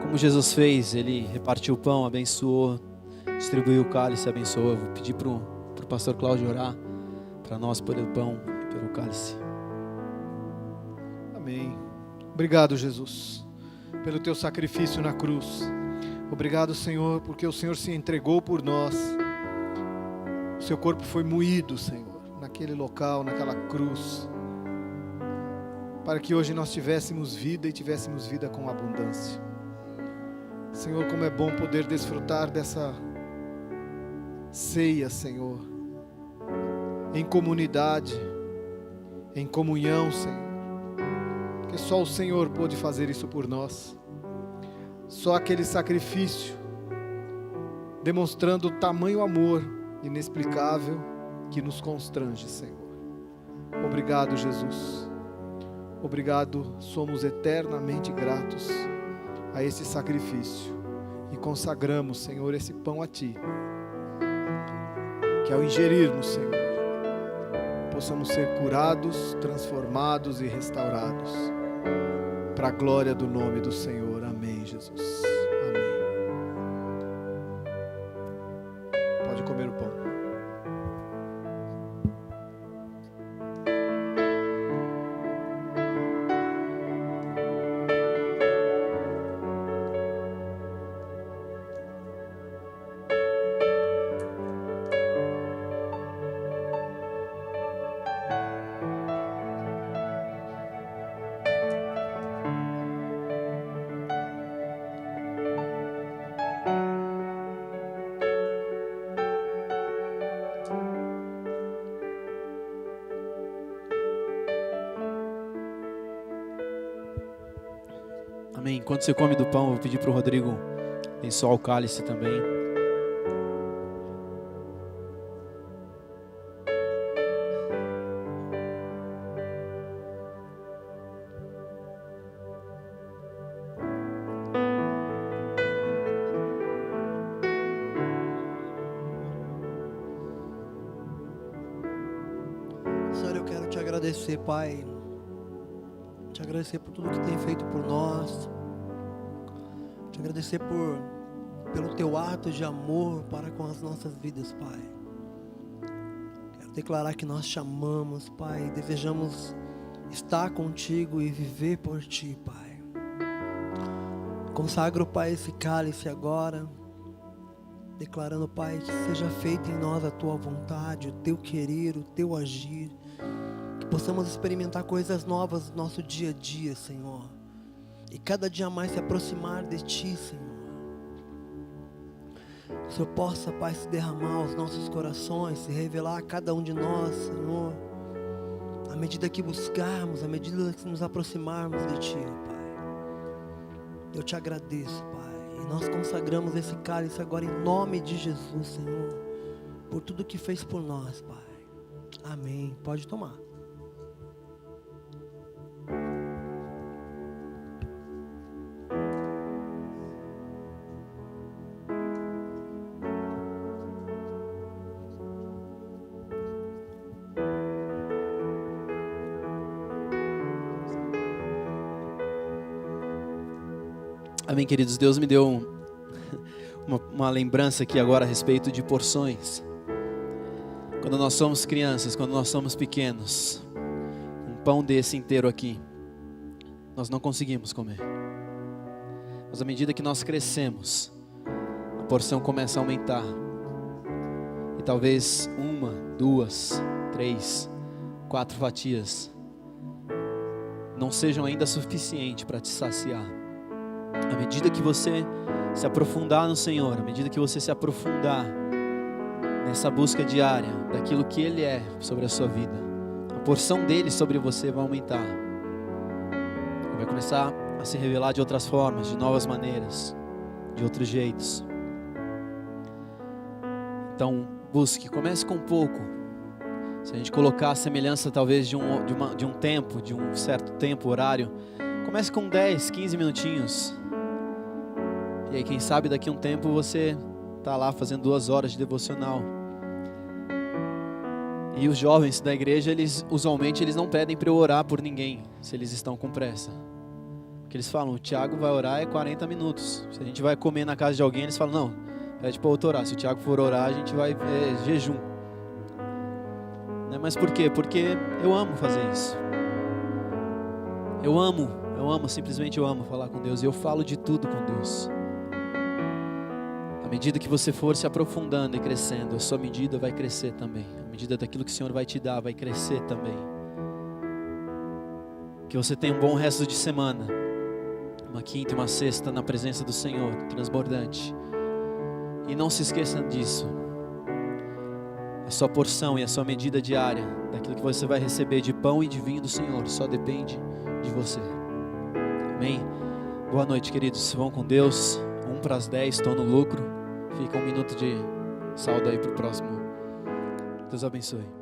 [SPEAKER 1] Como Jesus fez, Ele repartiu o pão, abençoou, distribuiu o cálice, abençoou. Eu vou pedir para o pastor Cláudio orar para nós pelo pão e pelo cálice.
[SPEAKER 2] Amém. Obrigado, Jesus, pelo teu sacrifício na cruz. Obrigado, Senhor, porque o Senhor se entregou por nós. O seu corpo foi moído, Senhor, naquele local, naquela cruz, para que hoje nós tivéssemos vida e tivéssemos vida com abundância. Senhor, como é bom poder desfrutar dessa ceia, Senhor, em comunidade, em comunhão, Senhor, porque só o Senhor pôde fazer isso por nós. Só aquele sacrifício, demonstrando o tamanho amor inexplicável que nos constrange, Senhor. Obrigado, Jesus. Obrigado, somos eternamente gratos a esse sacrifício e consagramos, Senhor, esse pão a Ti, que ao ingerirmos, Senhor, possamos ser curados, transformados e restaurados, para a glória do nome do Senhor. Amém, Jesus. Amém. Pode comer o pão.
[SPEAKER 1] Amém. Enquanto você come do pão, eu vou pedir para o Rodrigo abençoar o cálice também.
[SPEAKER 3] Senhor, eu quero te agradecer, Pai. Te agradecer por tudo que tem feito por nós. Te agradecer pelo teu ato de amor para com as nossas vidas, Pai. Quero declarar que nós te amamos, Pai. Desejamos estar contigo e viver por ti, Pai. Consagro, Pai, esse cálice agora, declarando, Pai, que seja feita em nós a tua vontade, o teu querer, o teu agir. Que possamos experimentar coisas novas no nosso dia a dia, Senhor. E cada dia mais se aproximar de Ti, Senhor. Que o Senhor possa, Pai, se derramar aos nossos corações, se revelar a cada um de nós, Senhor. À medida que buscarmos, à medida que nos aproximarmos de Ti, Pai. Eu te agradeço, Pai. E nós consagramos esse cálice agora em nome de Jesus, Senhor. Por tudo que fez por nós, Pai. Amém. Pode tomar.
[SPEAKER 1] Amém, queridos? Deus me deu uma lembrança aqui agora a respeito de porções. Quando nós somos crianças, quando nós somos pequenos, um pão desse inteiro aqui, nós não conseguimos comer. Mas à medida que nós crescemos, a porção começa a aumentar. E talvez 1, 2, 3, 4 fatias não sejam ainda suficientes para te saciar. À medida que você se aprofundar no Senhor, à medida que você se aprofundar nessa busca diária daquilo que Ele é sobre a sua vida, a porção dele sobre você vai aumentar. Ele vai começar a se revelar de outras formas, de novas maneiras, de outros jeitos. Então, busque, comece com pouco. Se a gente colocar a semelhança talvez de um tempo, de um certo tempo, horário, comece com 10, 15 minutinhos. E aí quem sabe daqui a um tempo você está lá fazendo 2 horas de devocional. E os jovens da igreja, usualmente eles não pedem para eu orar por ninguém, se eles estão com pressa. Porque eles falam, o Tiago vai orar 40 minutos. Se a gente vai comer na casa de alguém, eles falam, não, pede para outro orar. Se o Tiago for orar, a gente vai jejum. Mas por quê? Porque eu amo fazer isso. Simplesmente eu amo falar com Deus. E eu falo de tudo com Deus. À medida que você for se aprofundando e crescendo, a sua medida vai crescer também. A medida daquilo que o Senhor vai te dar vai crescer também. Que você tenha um bom resto de semana. Uma quinta e uma sexta na presença do Senhor, transbordante. E não se esqueça disso. A sua porção e a sua medida diária daquilo que você vai receber de pão e de vinho do Senhor só depende de você. Amém? Boa noite, queridos. Vão com Deus. 9:50, estou no lucro. Fica 1 minuto de saldo aí para o próximo. Deus abençoe.